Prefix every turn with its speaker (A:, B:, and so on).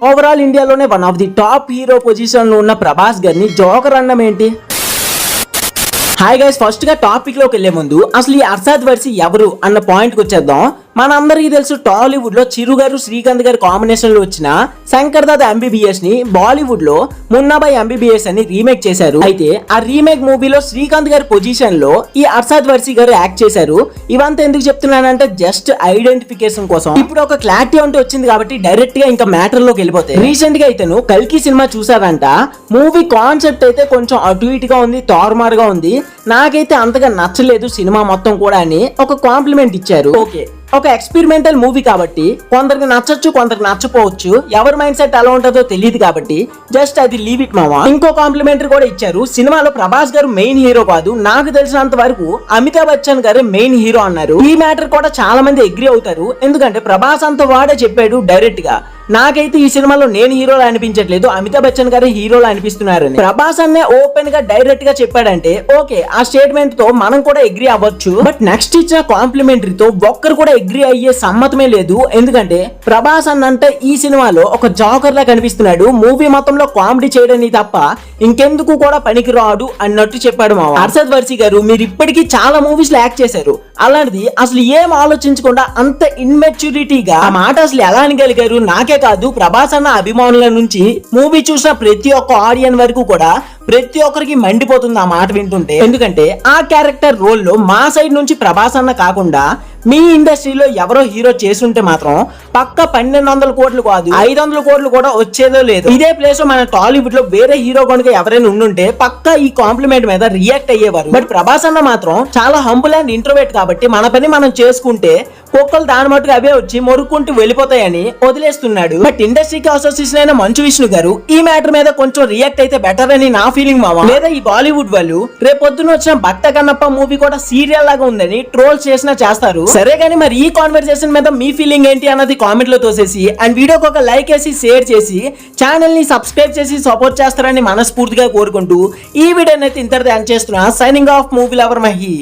A: Overall ఇండియాలోనే one of the top hero position లో ఉన్న ప్రభాస్ గారిని జోకర్ అన్నం ఏంటి? హాయ్ గైస్, ఫస్ట్ గా టాపిక్ లోకి వెళ్లే ముందు అసలు ఈ అర్షద్ వార్సి ఎవరు అన్న పాయింట్ కి వచ్చేద్దాం. మనందరికీ తెలుసు టాలీవుడ్ లో చిరు గారు శ్రీకాంత్ గారి కాంబినేషన్ లో వచ్చిన శంకర్ దాదా ఎంబీబీఎస్ ని బాలీవుడ్ లో మున్నాబాయ్ ఎంబీబీఎస్ అని రీమేక్ చేశారు. అయితే ఆ రీమేక్ మూవీలో శ్రీకాంత్ గారి పొజిషన్ లో ఈ అర్షద్ వార్సి గారు యాక్ట్ చేశారు. ఇవంతా ఎందుకు చెప్తున్నానంటే జస్ట్ ఐడెంటిఫికేషన్ కోసం. ఇప్పుడు ఒక క్లారిటీ అంటూ వచ్చింది కాబట్టి డైరెక్ట్ గా ఇంకా మ్యాటర్ లోకి వెళ్ళిపోతాయి. రీసెంట్ గా ఇతను కల్కి సినిమా చూసారంట. మూవీ కాన్సెప్ట్ అయితే కొంచెం అటు ఇటుగా ఉంది, తారుమారుగా ఉంది. నాకైతే అంతగా నచ్చలేదు సినిమా మొత్తం కూడా అని ఒక కాంప్లిమెంట్ ఇచ్చారు. ఓకే, ఒక ఎక్స్పెరిమెంటల్ మూవీ కాబట్టి కొందరికి నచ్చొచ్చు, కొందరికి నచ్చపోవచ్చు. ఎవరి మైండ్ సెట్ ఎలా ఉంటుందో తెలియదు కాబట్టి జస్ట్ అది లీవ్ ఇట్ మావా. ఇంకో కాంప్లిమెంటరీ కూడా ఇచ్చారు. సినిమాలో ప్రభాస్ గారు మెయిన్ హీరో కాదు, నాకు తెలిసినంత వరకు అమితాబ్ బచ్చన్ గారు మెయిన్ హీరో అన్నారు. ఈ మ్యాటర్ కూడా చాలా మంది అగ్రీ అవుతారు. ఎందుకంటే ప్రభాస్ అంత వాడే చెప్పాడు డైరెక్ట్ గా, నాకైతే ఈ సినిమాలో నేను హీరోలా అనిపించట్లేదు, అమితాబ్ బచ్చన్ గారు హీరోలా అనిపిస్తున్నారని ప్రభాస్ అన్నే ఓపెన్ గా డైరెక్ట్ గా చెప్పాడంటే ఓకే, ఆ స్టేట్మెంట్ తో మనం కూడా అగ్రీ అవ్వచ్చు. బట్ నెక్స్ట్ ఇచ్చిన కాంప్లిమెంటరీతో ఒక్కరు కూడా అగ్రీ అయ్యే సమ్మతమే లేదు. ఎందుకంటే ప్రభాస్ అన్నంటే ఈ సినిమాలో ఒక జోకర్ లా కనిపిస్తున్నాడు. మూవీ మొత్తంలో కామెడీ చేయడానికి తప్ప ఇంకెందుకు కూడా పనికి రాడు అన్నట్టు చెప్పాడు మా అర్షద్ వార్సి గారు. మీరు ఇప్పటికీ చాలా మూవీస్ లో యాక్ట్ చేశారు, అలాంటిది అసలు ఏం ఆలోచించకుండా అంత ఇన్మెచ్యూరిటీగా ఆ మాట అసలు ఎలా అనగలిగారు? నాకే కాదు, ప్రభాస్ అన్న అభిమానుల నుంచి మూవీ చూసిన ప్రతి ఒక్క ఆడియన్స్ వరకు కూడా ప్రతి ఒక్కరికి మండిపోతుంది ఆ మాట వింటుంటే. ఎందుకంటే ఆ క్యారెక్టర్ రోల్ లో మా సైడ్ నుంచి ప్రభాస్ అన్న కాకుండా మీ ఇండస్ట్రీలో ఎవరో హీరో చేస్తుంటే మాత్రం పక్క 1200 కోట్లు కాదు 500 కోట్లు కూడా వచ్చేదో లేదు. ఇదే ప్లేస్ లో మన టాలీవుడ్ లో వేరే హీరో కనుక ఎవరైనా ఉండుంటే పక్క ఈ కాంప్లిమెంట్ మీద రియాక్ట్ అయ్యేవారు. బట్ ప్రభాస్ అన్న మాత్రం చాలా హంబుల్ అండ్ ఇంట్రోవర్ట్ కాబట్టి మన పని మనం చేసుకుంటే కుక్కలు దాని మట్టుకు అవే వచ్చి మొరుక్కుంటూ వెళ్ళిపోతాయని వదిలేస్తున్నాడు. బట్ ఇండస్ట్రీకి అసోసియేషన్ అయిన మంచు విష్ణు గారు ఈ మ్యాటర్ మీద కొంచెం రియాక్ట్ అయితే బెటర్ అని నా ఫీలింగ్ మావా. లేదా ఈ బాలీవుడ్ వాళ్ళు రేపొద్దున వచ్చిన భక్త కన్నప్ప మూవీ కూడా సీరియల్ లాగా ఉందని ట్రోల్స్ చేసినా చేస్తారు. సరే కానీ మరి ఈ కాన్వర్సేషన్ మీద మీ ఫీలింగ్ ఏంటి అన్నది కామెంట్ లో తోసేసి అండ్ వీడియోకి ఒక లైక్ వేసి షేర్ చేసి ఛానల్ ని సబ్స్క్రైబ్ చేసి సపోర్ట్ చేస్తారని మనస్ఫూర్తిగా కోరుకుంటూ ఈ వీడియోని అయితే ఇంతటితో ఎండ్ చేస్తున్నా. Signing off, movie lover Mahi.